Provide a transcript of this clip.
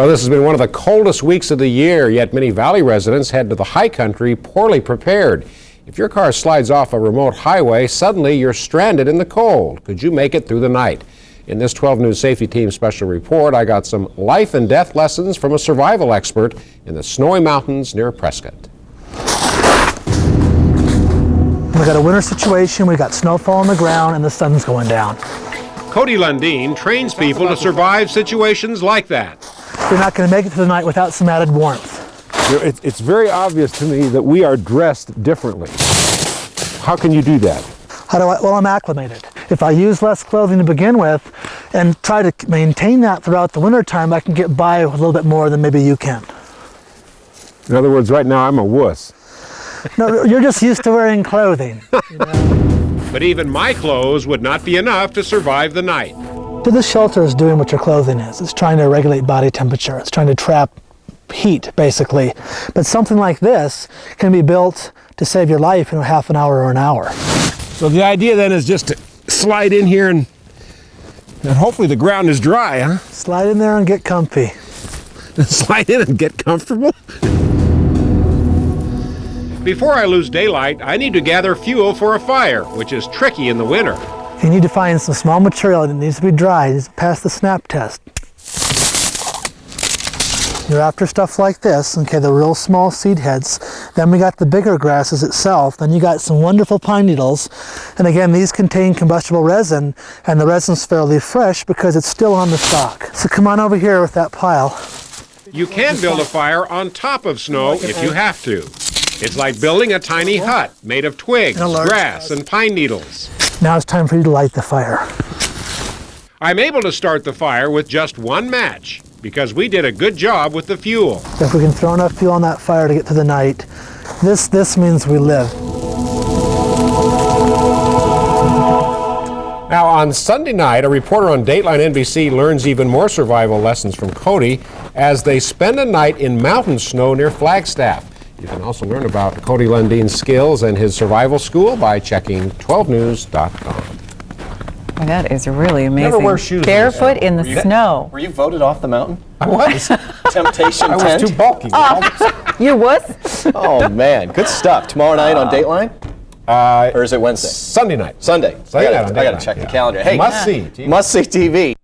Well, this has been one of the coldest weeks of the year, yet many valley residents head to the high country poorly prepared. If your car slides off a remote highway, suddenly you're stranded in the cold. Could you make it through the night? In this 12 News Safety Team special report, I got some life and death lessons from a survival expert in the snowy mountains near Prescott. We got a winter situation, we got snowfall on the ground, and the sun's going down. Cody Lundin trains people to survive situations like that. You're not going to make it through the night without some added warmth. It's very obvious to me that we are dressed differently. How can you do that? Well, I'm acclimated. If I use less clothing to begin with and try to maintain that throughout the winter time, I can get by with a little bit more than maybe you can. In other words, right now I'm a wuss. No, you're just used to wearing clothing. You know? But even my clothes would not be enough to survive the night. So this shelter is doing what your clothing is. It's trying to regulate body temperature. It's trying to trap heat, basically. But something like this can be built to save your life in half an hour or an hour. So the idea then is just to slide in here and hopefully the ground is dry, huh? Slide in there and get comfy. Slide in and get comfortable? Before I lose daylight, I need to gather fuel for a fire, which is tricky in the winter. You need to find some small material that needs to be dry. It needs to pass the snap test. You're after stuff like this, okay, the real small seed heads. Then we got the bigger grasses itself. Then you got some wonderful pine needles. And again, these contain combustible resin, and the resin's fairly fresh because it's still on the stalk. So come on over here with that pile. You can build a fire on top of snow if you have to. It's like building a tiny hut made of twigs, grass, and pine needles. Now it's time for you to light the fire. I'm able to start the fire with just one match because we did a good job with the fuel. If we can throw enough fuel on that fire to get through the night, this means we live. Now on Sunday night, a reporter on Dateline NBC learns even more survival lessons from Cody as they spend a night in mountain snow near Flagstaff. You can also learn about Cody Lundin's skills and his survival school by checking 12news.com. Well, that is really amazing. Never wear shoes. Barefoot in the snow. Were you voted off the mountain? I was. Temptation I tent? was too bulky. You was? Oh, man. Good stuff. Tomorrow night on Dateline? Or is it Wednesday? Sunday night. Sunday. Sunday night on I got Dateline, to check the yeah. calendar. Hey, Must see TV. Must see TV.